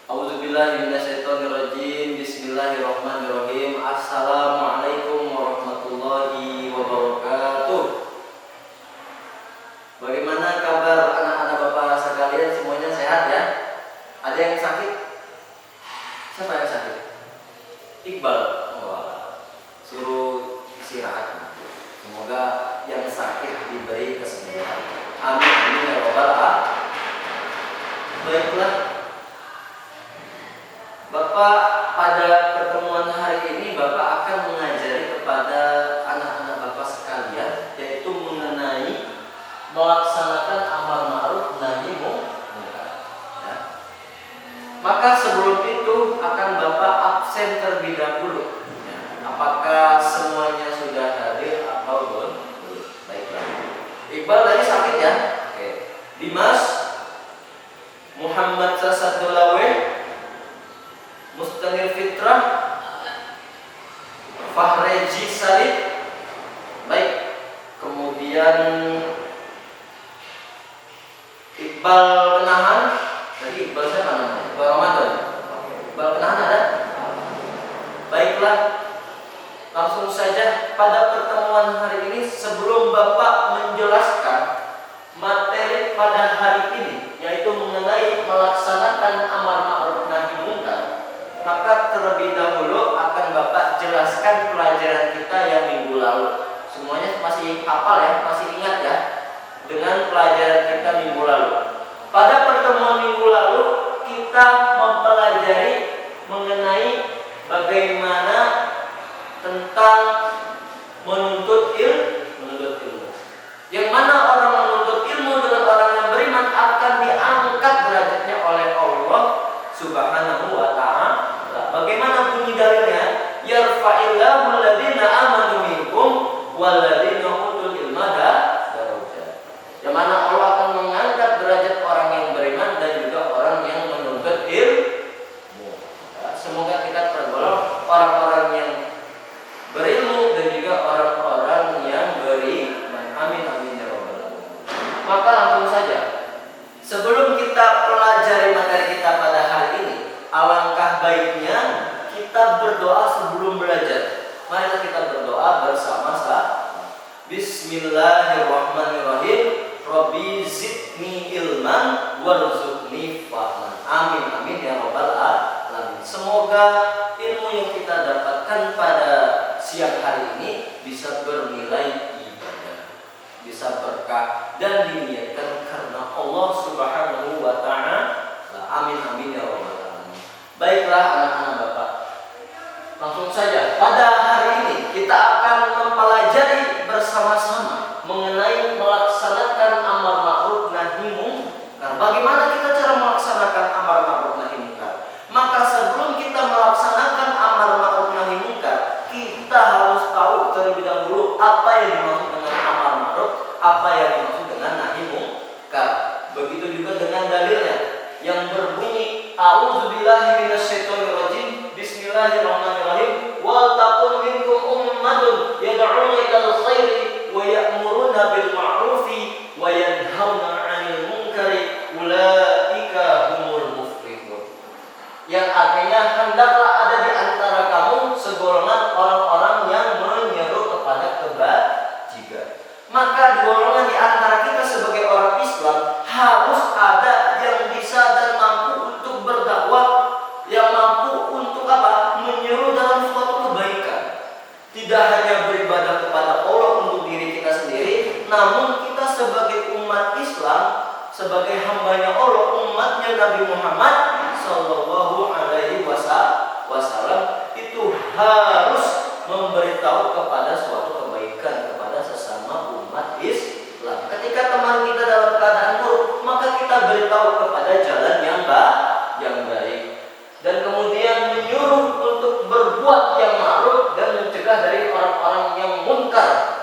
A'udzubillahi minasyaitonirrajim. Bismillahirrahmanirrahim. Assalamualaikum warahmatullahi wabarakatuh. Bagaimana kabar anak-anak Bapak sekalian? Semuanya sehat ya? Ada yang sakit? Siapa yang sakit? Iqbal. Wah, suruh istirahat. Semoga yang sakit diberi kesembuhan. Amin amin ya rabbal alamin. Baiklah, Bapak pada pertemuan hari ini Bapak akan mengajari kepada anak-anak Bapak sekalian, yaitu mengenai melaksanakan amar ma'ruf nahi munkar. Ya. Maka sebelum itu akan Bapak absen terlebih dahulu. Ya. Apakah semuanya sudah hadir atau belum? Baiklah. Iqbal tadi sakit ya? Oke. Dimas, Muhammad Sasadulawe, Mustanir Fitrah, Fahreji Salib. Baik. Kemudian Iqbal Kenahan. Tadi Iqbal siapa namanya? Iqbal Ramadan. Iqbal Kenahan ada? Baiklah. Langsung saja pada pertemuan hari ini, sebelum Bapak menjelaskan materi pada hari ini, yaitu mengenai melaksanakan amar ma'ruf nahi munkar, maka terlebih dahulu akan Bapak jelaskan pelajaran kita yang minggu lalu. Semuanya masih hafal ya, masih ingat ya dengan pelajaran kita minggu lalu. Pada pertemuan minggu lalu kita mempelajari mengenai bagaimana tentang menuntut ilmu. Yang mana orang menuntut ilmu dengan orang yang beriman akan diangkat derajatnya oleh Allah Subhanahu wa ta'ala. Bagaimana bunyi dalilnya? Yarfa'illahu alladziina aamanu minkum walladziina utul ilma darajat. Yang mana Allah akan mengangkat derajat orang yang beriman dan juga orang yang menuntut ilmu. Semoga kita tergolong orang-orang yang berilmu dan juga orang-orang yang beriman. Amin amin ya rabbal alamin. Maka langsung saja, sebelum kita pelajari materi kita pada hari ini, alangkah baiknya kita berdoa sebelum belajar. Marilah kita berdoa bersama-sama. Bismillahirrahmanirrahim. Rabbi zidni ilman warzuqni fahman. Amin amin ya rabbal alamin. Semoga ilmu yang kita dapatkan pada siang hari ini bisa bernilai ibadah, bisa berkah dan diniatkan karena Allah Subhanahu wa ta'ala. Amin amin ya rabbal alamin. Baiklah anak-anak Bapak, langsung saja pada hari ini kita akan mempelajari bersama-sama mengenai melaksanakan amar ma'ruf nahi munkar. Bagaimana kita cara melaksanakan amar ma'ruf nahi munkar? Maka sebelum kita melaksanakan amar ma'ruf nahi munkar, kita harus tahu terlebih dahulu apa yang dimaksud dengan amar ma'ruf, apa yang dimaksud dengan nahi munkar. Begitu juga dengan dalilnya yang berbunyi A'udzubillahi minasyaitonirrajim. Bismillahirrahmanirrahim. Wal taqum minkum ummatun yad'una ilal khairi wa ya'muruna bil ma'rufi wa yanhauna 'anil munkari ulaika humul muflihun. Yang artinya, hendaklah ada di antara kamu segolongan orang-orang yang menyeru kepada kebajikan. Maka golongan di antara kita sebagai orang Islam harus ada yang bisa dan mampu untuk berdakwah, yang mampu untuk apa? Menyeru dalam suatu kebaikan. Tidak hanya beribadah kepada Allah untuk diri kita sendiri, namun kita sebagai umat Islam, sebagai hambanya Allah, umatnya Nabi Muhammad Sallallahu Alaihi Wasallam, itu harus memberitahu kepada suatu kebaikan kepada sesama umat Islam. Ketika teman kita dalam keadaan buruk, maka kita beritahu kepada jalan yang baik, dan kemudian menyuruh untuk berbuat yang ma'ruf dan mencegah dari orang-orang yang munkar.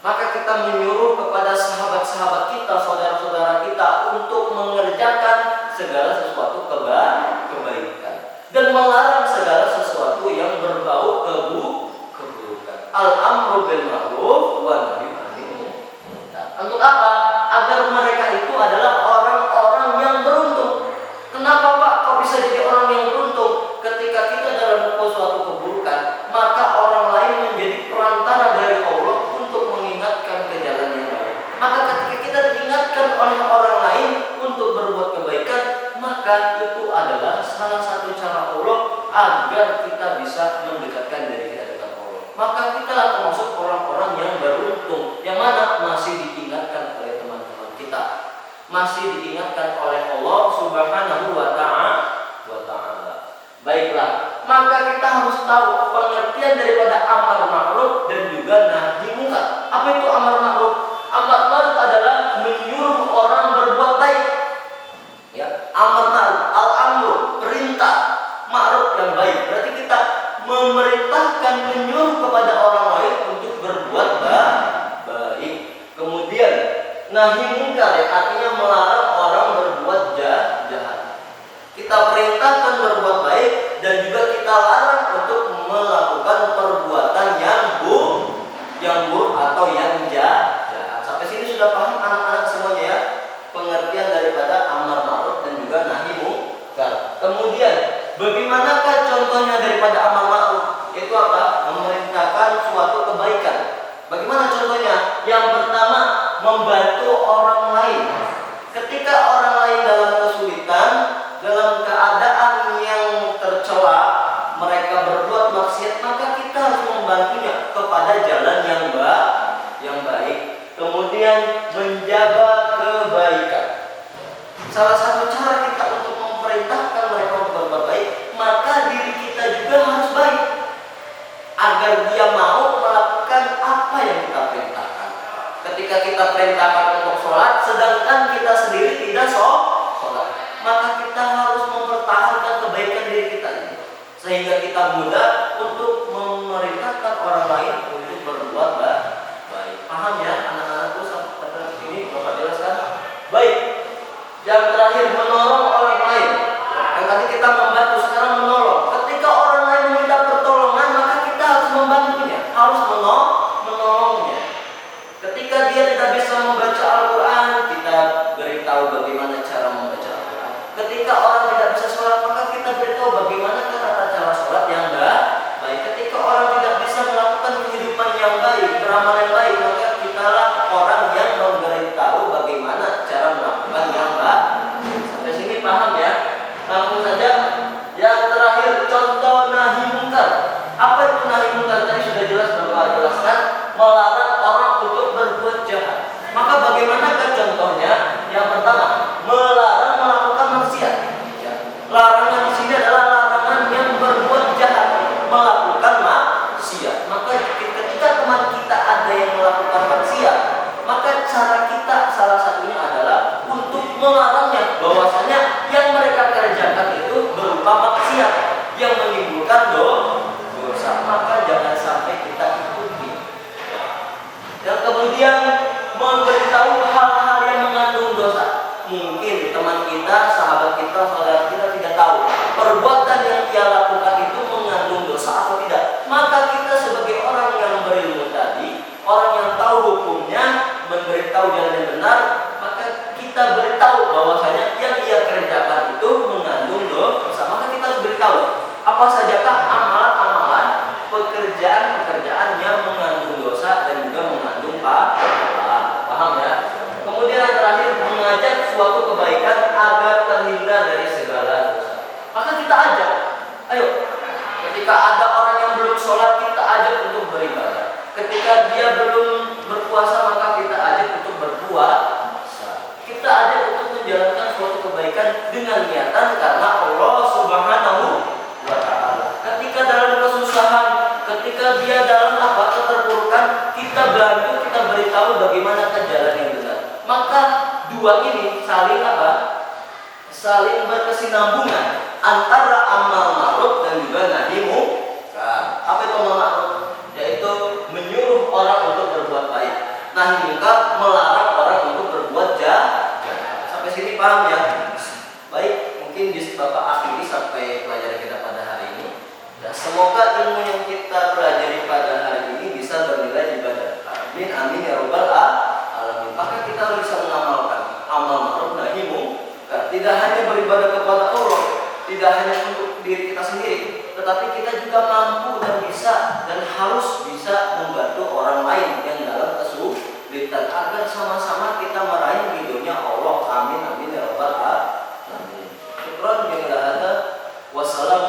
Maka kita menyuruh kepada sahabat-sahabat kita, saudara-saudara kita untuk mengerjakan segala sesuatu kebaikan dan melarang segala sesuatu yang berbau keburukan. Al-amru bil ma'ruf wa nahyi 'anil munkar. Untuk apa? Agar mereka itu adalah orang-orang yang beruntung. Kenapa Pak kok bisa jadi orang maka itu adalah salah satu cara Allah agar kita bisa mendekatkan diri kita dengan Allah. Maka kita termasuk orang-orang yang beruntung, yang mana masih diingatkan oleh teman-teman kita, masih diingatkan oleh Allah Subhanahu wa Ta'ala. Baiklah, maka kita harus tahu pengertian daripada amar ma'ruf dan juga nahi munkar. Apa itu amar ma'ruf? Amar ma'ruf adalah menyuruh orang berbuat baik. Ya, amar ma'ruf, al-amru, perintah, ma'ruf yang baik. Berarti kita memerintahkan, menyuruh kepada orang lain untuk berbuat baik. Kemudian nahi munkar, ya, artinya melarang orang berbuat jahat. Kita perintahkan berbuat baik dan juga kita larang untuk melakukan perbuatan yang buruk atau yang jahat. Sampai sini sudah paham anak-anak semuanya ya, pengertian daripada amar ma'ruf dan juga nahi munkar. Kemudian bagaimanakah contohnya daripada amar ma'ruf? Itu apa? Memerintahkan suatu kebaikan. Bagaimana contohnya? Yang pertama, membantu orang lain. Ketika orang lain dalam kesulitan, dalam keadaan yang tercela, mereka berbuat maksiat, maka kita harus membantunya kepada jalan yang baik. Kemudian menjaga kebaikan. Salah satu cara kita untuk memerintahkan mereka untuk berbuat baik, maka diri kita juga harus baik agar dia mau melakukan apa yang kita perintahkan. Ketika kita perintahkan untuk sholat, sedangkan kita sendiri tidak sholat, maka kita harus mempertahankan kebaikan diri kita ini, sehingga kita mudah untuk memerintahkan orang lain untuk berbuat baik. Paham ya anak-anakku sampai ini Bapak jelaskan? Baik. Yang terakhir, menolong orang lain. Yang tadi kita membantu, sekarang menolong. Ketika orang lain meminta pertolongan, maka kita harus membantunya, harus menolongnya. Ketika dia tidak bisa membaca Al-Quran, kita beritahu bagaimana cara membaca Al-Quran. Ketika orang tidak bisa sholat, maka kita beritahu bagaimana tata cara sholat yang baik. Ketika orang tidak bisa melakukan kehidupan yang baik, beramal yang baik, maka kitalah orang yang memberitahu bagaimana cara melakukan yang baik. Sampai sini paham ya? Langsung saja. Yang terakhir, contoh nahi munkar. Apa itu nahi munkar? Tadi sudah jelas Bapak jelaskan, melarang orang untuk berbuat jahat. Maka bagaimanakah contohnya? Yang pertama, melarang melakukan maksiat. Ya. Larangan di sini adalah larangan yang berbuat jahat, melakukan maksiat. Maka ketika teman kita ada yang melakukan maksiat, maka cara kita salah satunya adalah untuk melarangnya, bahwasanya yang mereka kerjakan itu berupa maksiat yang menimbulkan dosa. Maka jangan sampai kita ikuti. Dan kemudian memberitahu hal-hal yang mengandung dosa. Mungkin teman kita, sahabat kita, saudara kita tidak tahu perbuatan yang ia lakukan itu mengandung dosa atau tidak. Maka kita sebagai orang yang berilmu tadi, orang yang tahu hukumnya, memberitahu jalan yang benar, maka kita beritahu bahwasanya yang ia kerjakan itu mengandung dosa. Maka kita harus beritahu apa sajakah amalan-amalan, pekerjaan-pekerjaan yang mengandung dosa dan juga mengandung pahala. Paham ya? Kemudian yang terakhir, mengajak suatu kebaikan agar terhindar dari segala dosa. Maka kita ajak, ayo. Ketika ada orang yang belum sholat, kita ajak untuk beribadah. Ketika dia belum berpuasa, maka kita ajak untuk berpuasa. Kita ajak untuk menjalankan suatu kebaikan dengan niatan karena Allah Subhanahu wa Ta'ala. Ketika dalam kesusahan, ketika dia dalam keterpurukan, kita bantu, kita beritahu bagaimana jalan yang benar. Maka dua ini saling saling berkesinambungan antara amal ma'ruf dan juga nahi munkar. Apa itu amal ma'ruf? Yaitu menyuruh orang untuk berbuat baik. Nahi munkar melarang orang untuk berbuat jahat. Sampai sini paham ya? Baik, mungkin bisa Bapak akhiri sampai pelajaran kita pada hari ini. Dan semoga ilmu yang kita pelajari pada hari ini bisa bernilai ibadah. Amin amin ya rabbal alamin. Maka kita harus bisa mengamalkan amal ma'ruf nahi munkar. Tidak hanya beribadah kepada Allah, tidak hanya untuk diri kita sendiri, tetapi kita juga mampu dan bisa dan harus bisa membantu orang lain yang dalam kesulitan agar sama-sama kita meraih ridhonya Allah. Amin amin ya rabbal alamin. Wassalamu